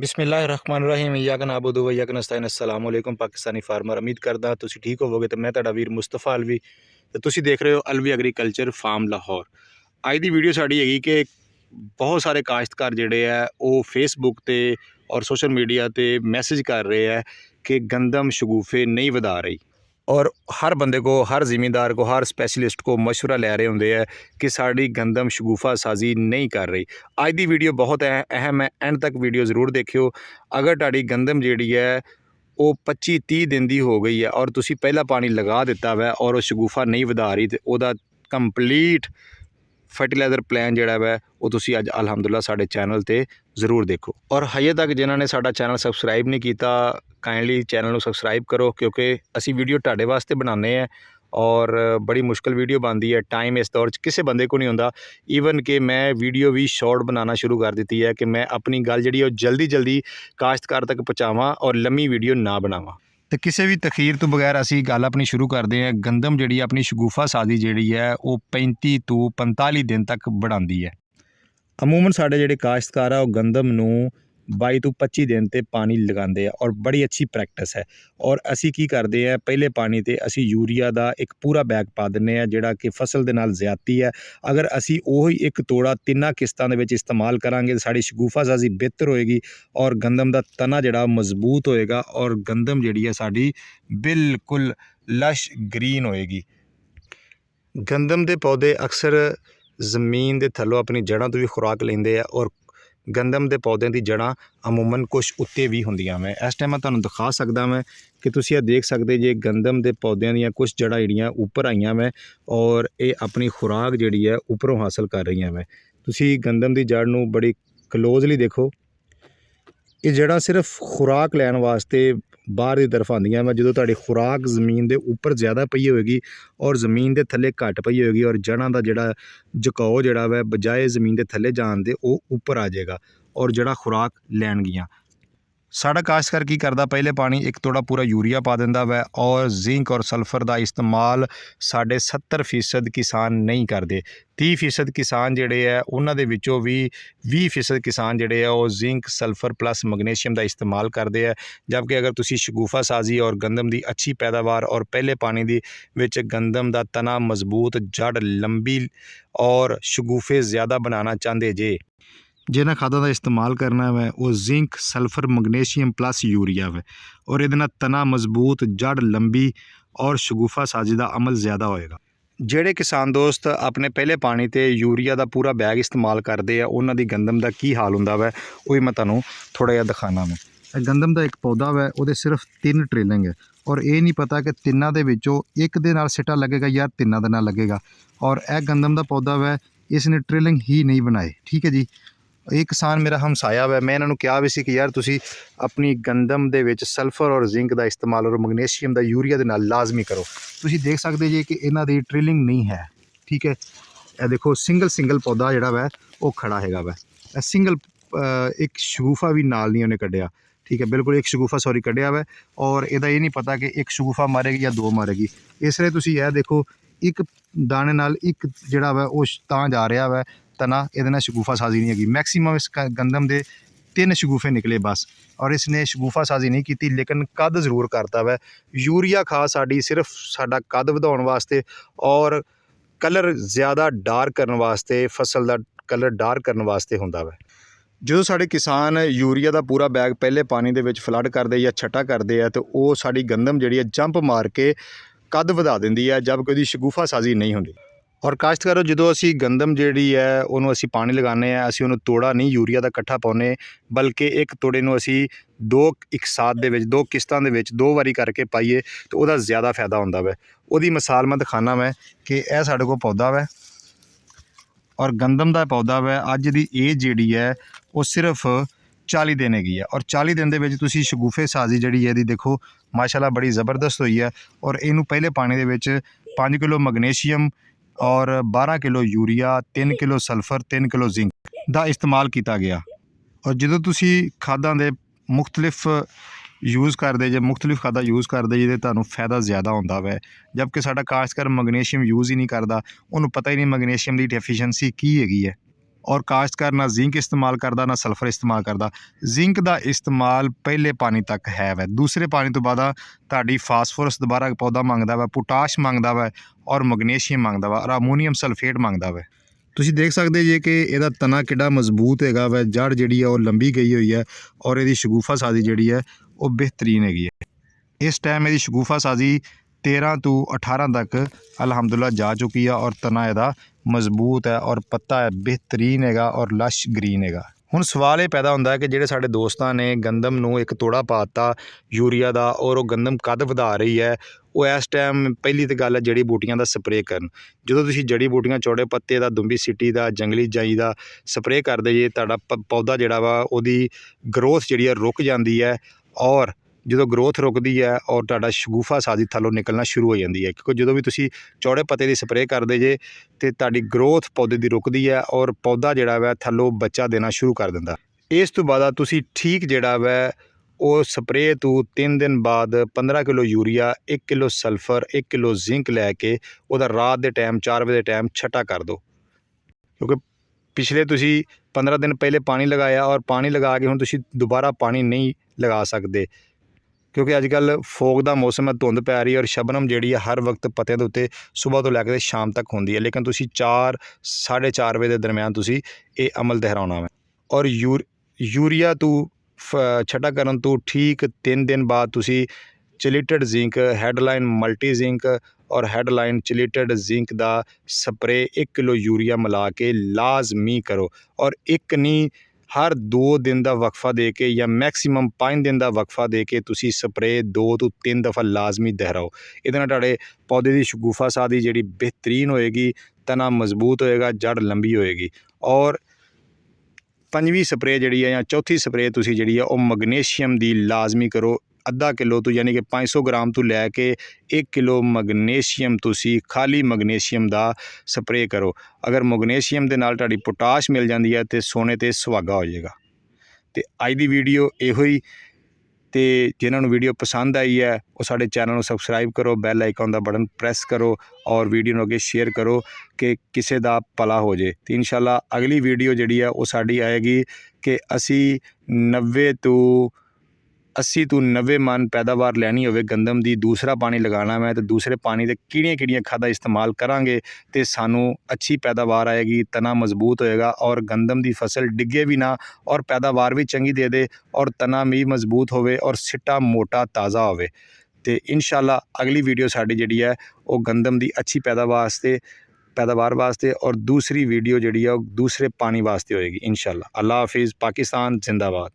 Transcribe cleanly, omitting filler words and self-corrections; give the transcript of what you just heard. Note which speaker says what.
Speaker 1: बिस्मिल्लाहिर्रहमानिर्रहीम इय्याका नअबुदु व इय्याका नस्तईन अस्सलाम वालेकुम पाकिस्तानी फार्मर। उम्मीद करदा तुसीं ठीक होवोगे। तो मैं तुहाडा वीर मुस्तफा अलवी ते तुसीं देख रहे हो अलवी एग्रीकल्चर फार्म लाहौर। अज दी वीडियो साडी हैगी कि बहुत सारे काश्तकार जिहड़े है वो फेसबुक ते और सोशल मीडिया ते मैसेज कर रहे हैं कि गंदम शगुफे नहीं वधा रही, और हर बंदे को, हर ज़मींदार को, हर स्पैशलिस्ट को मशवरा लै रहे होंगे है कि साड़ी गंदम शगुफा साजी नहीं कर रही। अज की वीडियो बहुत अहम है, एंड तक वीडियो जरूर देखियो। अगर तुहाडी गंदम जिहड़ी है वो 25-30 दिन की हो गई है और तुसी पहला पानी लगा दिता वै और वो शगुफा नहीं वधा रही, तो वह कंप्लीट फर्टिलाइज़र प्लान जिहड़ा वै वो तुसी अज अलहमदुल्ला साडे चैनल ते ज़रूर देखो। और हजे तक जिन्होंने साडा चैनल सबसक्राइब नहीं किया, काइंडली चैनल को सबसक्राइब करो, क्योंकि असी वीडियो तुहाडे वास्ते बनाने हैं और बड़ी मुश्किल वीडियो बनती है। टाइम इस दौर किसी बंदे को नहीं होंदा। ईवन कि मैं वीडियो भी शॉर्ट बनाना शुरू कर दी है कि मैं अपनी गल जी जल्दी जल्दी काश्तकार तक पहुँचावां और लम्मी वीडियो ना बनावां। तो किसी भी तखीर तो बगैर असी गल अपनी शुरू करते हैं। गंदम जी अपनी शगुफा साजी जी है वो 35 तो 45 दिन तक बढ़ाती है। अमूमन साढ़े जोड़े काश्तकार है वो गंदम नूं 22 तो 25 दिन ते पानी लगाते हैं और बड़ी अच्छी प्रैक्टिस है। और असी की करते हैं, पहले पानी ते असी यूरिया का एक पूरा बैग पा दिंने आ जिहड़ा कि फसल दे नाल ज़्यादती है। अगर असी उही एक तोड़ा 3 किस्तां दे विच इस्तेमाल करांगे तो साड़ी शगुफा साजी बेहतर होएगी और गंदम का तना जिहड़ा मजबूत होएगा और गंदम जिहड़ी है साड़ी बिल्कुल लश ग्रीन होएगी। गंदम के पौधे अक्सर ज़मीन के थल्लों अपनी जड़ों तो भी खुराक लेंदे आ और गंदम के पौधों की जड़ां अमूमन कुछ उत्ते भी होंदियां। मैं इस टाइम मैं तुहानूं दिखा सकदा मैं कि तुसीं ये देख सकते जे गंदम के पौधों दी कुछ जड़ां जिहड़ियां उपर आईयां मैं और ये अपनी खुराक जिहड़ी है उपरों हासिल कर रही हैं। मैं तुसीं गंदम की जड़ नूं बड़ी क्लोजली देखो। ये जड़ां सिर्फ खुराक लैन वास्ते बाहर की तरफ आंदियां। मैं जो तुहाडी खुराक जमीन के उपर ज़्यादा पई होएगी और जमीन के थल्ले घट पई होएगी और जड़ां का जिहड़ा झुकाव जिहड़ा वै बजाए जमीन के थल्ले जाण दे वो उपर आ जाएगा और जड़ा खुराक लैणगियां। साडा काश्तकार की करदा, पहले पानी एक तोड़ा पूरा यूरिया पा दिंदा वै और जिंक और सल्फर का इस्तेमाल साढ़े 70% किसान नहीं करते। 30% किसान जिहड़े है उन्हां दे विचों भी 20% किसान जिहड़े है वो जिंक सल्फर प्लस मैग्नीशियम का इस्तेमाल करते हैं। जबकि अगर तुसी शगुफा साजी और गंदम की अच्छी पैदावार और पहले पानी दी विच गंदम का तना मजबूत, जड़ लंबी और शगुफे ज़्यादा बनाना चाहते जे, जिन्हां खादां का इस्तेमाल करना वै वो zinc sulphur magnesium plus urea वै और इहदे नाल तना मजबूत, जड़ लंबी और शगुफा साजी का अमल ज़्यादा होएगा। ਜਿਹੜੇ किसान दोस्त अपने पहले पानी ते यूरिया का पूरा बैग इस्तेमाल करते हैं उन्हां दी गंदम का की हाल हुंदा वै वो मैं तुहानूं थोड़ा जिहा दिखाना। मैं गंदम का एक पौधा वै वो सिर्फ 3 ट्रेलिंग है और ये नहीं पता कि तिन्नां दे विचों एक दे नाल सिटा लगेगा या तिन्नां दे नाल लगेगा। और यह गंदम का पौधा वै इसने ट्रेलिंग ही नहीं बनाए। ठीक है जी। एक किसान मेरा हमसाया वै, मैं इन्होंने कहा भी सी कि यार तुसी अपनी गंदम दे विच सल्फर और जिंक का इस्तेमाल और मैग्नीशियम का यूरिया दे नाल लाजमी करो। तुसी देख सकते जी कि इन्हां दी ट्रिलिंग नहीं है। ठीक है, यह देखो सिंगल पौधा जिहड़ा वै वो खड़ा हैगा वै, सिंगल एक शगुफा भी नाल नहीं उन्हें कढ़िया। ठीक है, बिल्कुल एक शगुफा सॉरी कढ़िया वै और इहदा ये नहीं पता कि एक शगुफा मारेगी या 2 मारेगी। इसलिए तुसी यह देखो एक दाने नाल एक जिहड़ा वै वो तां जा रहा वै तना, इहदे नाल शगुफा साजी नहीं हैगी। मैक्सीमम इस गंदम के 3 शगुफे निकले बस और इसने शगुफा साजी नहीं की, लेकिन कद जरूर करता वै। यूरिया खाद साड़ी सिर्फ साडा कद वधाउण वास्ते और कलर ज़्यादा डार्क करने वास्ते, फसल का कलर डार्क करने वास्ते हुंदा वै। जो साढ़े किसान यूरिया का पूरा बैग पहले पानी दे विच फ्लड करते या छट्टा करते हैं तो वो साड़ी गंदम जिहड़ी है जंप मार के कद वधा दिंदी है, जबकि उसकी शगुफा साजी नहीं होंदी। और काश्तकारों जो असी गंदम जिहड़ी है उन्होंने असी पानी लगाने असी उन्होंने तोड़ा नहीं यूरिया का कट्ठा पाउने, बल्कि एक तोड़े नूं असी 2 एक साथ दे विच 2 किस्तां दे विच 2 वारी करके पाइए तो वह ज़्यादा फायदा हुंदा वै। उहदी मिसाल मैं दिखाना मैं कि यह साडे कोल पौधा वै और गंदम का पौधा वै। अज की एज जिहड़ी है वो सिर्फ 40 दिन हैगी है और 40 दिन दे विच तुसी शगुफे साजी जिहड़ी है देखो माशाअल्लाह बड़ी ज़बरदस्त हुई है। और इनू पहले पानी दे विच 5 किलो मैग्नीशियम और 12 kilo urea, 3 kilo sulphur, 3 kilo zinc का इस्तेमाल किया गया। और जो तुसी खादां दे मुख्तलिफ यूज़ करते जे मुख्तलिफ खादा यूज़ करते जिहदे तुहानूं फायदा ज़्यादा होंदा वै, जबकि साडा काश्तकार मैग्नीशियम यूज़ ही नहीं करता, उन्होंने पता ही नहीं मैग्नीशियम की डेफिशिएंसी की हैगी है। ਔਰ ਕਾਸ਼ਤਕਾਰ ਨਾ ਜ਼ਿੰਕ ਇਸਤੇਮਾਲ ਕਰਦਾ ਨਾ ਸਲਫਰ ਇਸਤੇਮਾਲ ਕਰਦਾ। ਜ਼ਿੰਕ ਦਾ ਇਸਤੇਮਾਲ ਪਹਿਲੇ ਪਾਣੀ ਤੱਕ ਹੈ ਵੈ, ਦੂਸਰੇ ਪਾਣੀ ਤੋਂ ਬਾਅਦ ਤੁਹਾਡੀ ਫਾਸਫੋਰਸ ਦੁਬਾਰਾ ਪੌਦਾ ਮੰਗਦਾ ਵਾ, ਪੋਟਾਸ਼ ਮੰਗਦਾ ਵਾ ਔਰ ਮੈਗਨੀਸ਼ੀਅਮ ਮੰਗਦਾ ਵਾ ਔਰ ਅਮੋਨੀਅਮ ਸਲਫੇਟ ਮੰਗਦਾ ਵਾ। ਤੁਸੀਂ ਦੇਖ ਸਕਦੇ ਜੇ ਕਿ ਇਹਦਾ ਤਣਾ ਕਿੱਡਾ ਮਜ਼ਬੂਤ ਹੈਗਾ ਵਾ, ਜੜ ਜਿਹੜੀ ਆ ਉਹ ਲੰਬੀ ਗਈ ਹੋਈ ਹੈ ਔਰ ਇਹਦੀ ਸ਼ਗੂਫਾ ਸਾਜ਼ੀ ਜਿਹੜੀ ਹੈ ਉਹ ਬਿਹਤਰੀਨ ਹੈਗੀ ਹੈ। ਇਸ ਟਾਈਮ ਇਹਦੀ ਸ਼ਗੂਫਾ ਸਾਜ਼ੀ 13 ਤੋਂ 18 ਤੱਕ ਅਲਹਮਦੁਲਿਲਾ ਜਾ ਚੁੱਕੀ ਆ ਔਰ ਤਣਾ ਇਹਦਾ ਮਜ਼ਬੂਤ ਹੈ ਔਰ ਪੱਤਾ ਹੈ ਬਿਹਤਰੀਨ ਹੈਗਾ ਔਰ ਲਸ਼ ਗ੍ਰੀਨ ਹੈਗਾ। ਹੁਣ ਸਵਾਲ ਇਹ ਪੈਦਾ ਹੁੰਦਾ ਹੈ ਕਿ ਜਿਹੜੇ ਸਾਡੇ ਦੋਸਤਾਂ ਨੇ ਗੰਦਮ ਨੂੰ ਇੱਕ ਤੋੜਾ ਪਾ ਦਿੱਤਾ ਯੂਰੀਆ ਦਾ ਔਰ ਉਹ ਗੰਦਮ ਕਦ ਵਧਾ ਰਹੀ ਹੈ, ਉਹ ਇਸ ਟਾਈਮ ਪਹਿਲੀ ਤਾਂ ਗੱਲ ਹੈ ਜੜੀ ਬੂਟੀਆਂ ਦਾ ਸਪਰੇਅ ਕਰਨ। ਜਦੋਂ ਤੁਸੀਂ ਜੜੀ ਬੂਟੀਆਂ, ਚੌੜੇ ਪੱਤੇ ਦਾ, ਦੁੰਬੀ ਸਿੱਟੀ ਦਾ, ਜੰਗਲੀ ਜਾਈ ਦਾ ਸਪਰੇਅ ਕਰਦੇ ਜੇ, ਤੁਹਾਡਾ ਪੌਦਾ ਜਿਹੜਾ ਵਾ ਉਹਦੀ ਗਰੋਥ ਜਿਹੜੀ ਹੈ ਰੁਕ ਜਾਂਦੀ ਹੈ ਔਰ ਜਦੋਂ ਗਰੋਥ ਰੁਕਦੀ ਹੈ ਔਰ ਤੁਹਾਡਾ ਸ਼ਗੂਫਾ ਸਾਜ਼ੀ ਥੱਲੋਂ ਨਿਕਲਣਾ ਸ਼ੁਰੂ ਹੋ ਜਾਂਦੀ ਹੈ, ਕਿਉਂਕਿ ਜਦੋਂ ਵੀ ਤੁਸੀਂ ਚੌੜੇ ਪੱਤੇ ਦੀ ਸਪਰੇਅ ਕਰਦੇ ਜੇ ਤੇ ਤੁਹਾਡੀ ਗਰੋਥ ਪੌਦੇ ਦੀ ਰੁਕਦੀ ਹੈ ਔਰ ਪੌਦਾ ਜਿਹੜਾ ਵਾ ਥੱਲੋਂ ਬੱਚਾ ਦੇਣਾ ਸ਼ੁਰੂ ਕਰ ਦਿੰਦਾ। ਇਸ ਤੋਂ ਬਾਅਦ ਤੁਸੀਂ ਠੀਕ ਜਿਹੜਾ ਵਾ ਉਹ ਸਪਰੇਅ ਤੋਂ 3 ਦਿਨ ਬਾਅਦ 15 kilo urea, 1 kilo sulphur, 1 kilo zinc ਲੈ ਕੇ ਉਹਦਾ ਰਾਤ ਦੇ ਟਾਈਮ 4 ਵਜੇ ਦੇ ਟਾਈਮ ਛੱਟਾ ਕਰ ਦਿਓ, ਕਿਉਂਕਿ ਪਿਛਲੇ ਤੁਸੀਂ 15 ਦਿਨ ਪਹਿਲੇ ਪਾਣੀ ਲਗਾਇਆ ਔਰ ਪਾਣੀ ਲਗਾ ਕੇ ਹੁਣ ਤੁਸੀਂ ਦੁਬਾਰਾ ਪਾਣੀ ਨਹੀਂ ਲਗਾ ਸਕਦੇ, ਕਿਉਂਕਿ ਅੱਜ ਕੱਲ੍ਹ ਫੋਗ ਦਾ ਮੌਸਮ ਹੈ, ਧੁੰਦ ਪੈ ਰਹੀ ਹੈ ਔਰ ਸ਼ਬਨਮ ਜਿਹੜੀ ਹੈ ਹਰ ਵਕਤ ਪੱਤਿਆਂ ਦੇ ਉੱਤੇ ਸਵੇਰ ਤੋਂ ਲੈ ਕੇ ਸ਼ਾਮ ਤੱਕ ਹੁੰਦੀ ਹੈ। ਲੇਕਿਨ ਤੁਸੀਂ 4-4:30 ਵਜੇ ਦੇ ਦਰਮਿਆਨ ਤੁਸੀਂ ਇਹ ਅਮਲ ਦੁਹਰਾਉਣਾ ਹੈ ਔਰ ਯੂਰੀਆ ਤੋਂ ਛੱਟਾ ਕਰਨ ਤੋਂ ਠੀਕ 3 ਦਿਨ ਬਾਅਦ ਤੁਸੀਂ ਚਿਲੀਟਡ ਜ਼ਿੰਕ, ਹੈਡਲਾਈਨ ਮਲਟੀ ਜ਼ਿੰਕ ਔਰ ਹੈਡਲਾਈਨ ਚਿਲੀਟਡ ਜ਼ਿੰਕ ਦਾ ਸਪਰੇਅ 1 ਕਿਲੋ ਯੂਰੀਆ ਮਿਲਾ ਕੇ ਲਾਜ਼ਮੀ ਕਰੋ ਔਰ ਇੱਕ ਨਹੀਂ, ਹਰ 2 ਦਿਨ ਦਾ ਵਕਫਾ ਦੇ ਕੇ ਜਾਂ ਮੈਕਸਿਮਮ 5 ਦਿਨ ਦਾ ਵਕਫਾ ਦੇ ਕੇ ਤੁਸੀਂ ਸਪਰੇਅ 2 ਤੋਂ 3 ਦਫਾ ਲਾਜ਼ਮੀ ਦੁਹਰਾਓ। ਇਹਦੇ ਨਾਲ ਤੁਹਾਡੇ ਪੌਦੇ ਦੀ ਸ਼ਗੂਫਾ ਸਾਜ਼ੀ ਜਿਹੜੀ ਬਿਹਤਰੀਨ ਹੋਏਗੀ, ਤਣਾ ਮਜ਼ਬੂਤ ਹੋਏਗਾ, ਜੜ ਲੰਬੀ ਹੋਏਗੀ। ਔਰ 5ਵੀਂ ਸਪਰੇਅ ਜਿਹੜੀ ਹੈ ਜਾਂ ਚੌਥੀ ਸਪਰੇਅ ਤੁਸੀਂ ਜਿਹੜੀ ਹੈ ਉਹ ਮੈਗਨੀਸ਼ੀਅਮ ਦੀ ਲਾਜ਼ਮੀ ਕਰੋ। ਅੱਧਾ ਕਿਲੋ ਤੋਂ ਯਾਨੀ ਕਿ 500 ਗ੍ਰਾਮ ਤੋਂ ਲੈ ਕੇ 1 ਕਿਲੋ ਮੈਗਨੀਸ਼ੀਅਮ ਤੁਸੀਂ ਖਾਲੀ ਮੈਗਨੀਸ਼ੀਅਮ ਦਾ ਸਪਰੇਅ ਕਰੋ। ਅਗਰ ਮੈਗਨੀਸ਼ੀਅਮ ਦੇ ਨਾਲ ਤੁਹਾਡੀ ਪੋਟਾਸ਼ ਮਿਲ ਜਾਂਦੀ ਹੈ ਤੇ ਸੋਨੇ 'ਤੇ ਸੁਹਾਗਾ ਹੋ ਜਾਏਗਾ। ਤੇ ਅੱਜ ਦੀ ਵੀਡੀਓ ਇਹੋ ਹੀ, ਤੇ ਜਿਨ੍ਹਾਂ ਨੂੰ ਵੀਡੀਓ ਪਸੰਦ ਆਈ ਹੈ ਉਹ ਸਾਡੇ ਚੈਨਲ ਨੂੰ ਸਬਸਕ੍ਰਾਈਬ ਕਰੋ, ਬੈਲ ਆਈਕਨ ਦਾ ਬਟਨ ਪ੍ਰੈਸ ਕਰੋ ਔਰ ਵੀਡੀਓ ਨੂੰ ਅੱਗੇ ਸ਼ੇਅਰ ਕਰੋ ਕਿ ਕਿਸੇ ਦਾ ਭਲਾ ਹੋ ਜੇ। ਤੇ ਇਨਸ਼ਾਅੱਲਾ ਅਗਲੀ ਵੀਡੀਓ ਜਿਹੜੀ ਹੈ ਉਹ ਸਾਡੀ ਆਏਗੀ ਕਿ ਅਸੀਂ 80 ਤੋਂ 90 ਮਨ ਪੈਦਾਵਾਰ ਲੈਣੀ ਹੋਵੇ ਗੰਦਮ ਦੀ, ਦੂਸਰਾ ਪਾਣੀ ਲਗਾਉਣਾ ਮੈਂ, ਤੇ ਦੂਸਰੇ ਪਾਣੀ ਦੇ ਕਿਹੜੀਆਂ ਖਾਦਾਂ ਇਸਤੇਮਾਲ ਕਰਾਂਗੇ ਤੇ ਸਾਨੂੰ ਅੱਛੀ ਪੈਦਾਵਾਰ ਆਏਗੀ, ਤਣਾ ਮਜ਼ਬੂਤ ਹੋਏਗਾ ਔਰ ਗੰਦਮ ਦੀ ਫਸਲ ਡਿੱਗੇ ਵੀ ਨਾ ਔਰ ਪੈਦਾਵਾਰ ਵੀ ਚੰਗੀ ਦੇ ਦੇ ਔਰ ਤਣਾ ਵੀ ਮਜ਼ਬੂਤ ਹੋਵੇ ਔਰ ਸਿੱਟਾ ਮੋਟਾ ਤਾਜ਼ਾ ਹੋਵੇ। ਤੇ ਇਨਸ਼ਾਅੱਲਾ ਅਗਲੀ ਵੀਡੀਓ ਸਾਡੀ ਜਿਹੜੀ ਹੈ ਉਹ ਗੰਦਮ ਦੀ ਅੱਛੀ ਪੈਦਾਵਾਰ ਵਾਸਤੇ ਔਰ ਦੂਸਰੀ ਵੀਡੀਓ ਜਿਹੜੀ ਹੈ ਉਹ ਦੂਸਰੇ ਪਾਣੀ ਵਾਸਤੇ ਹੋਏਗੀ ਇਨਸ਼ਾਅੱਲਾ। ਅੱਲਾ ਹਾਫਿਜ਼। ਪਾਕਿਸਤਾਨ ਜ਼ਿੰਦਾਬਾਦ।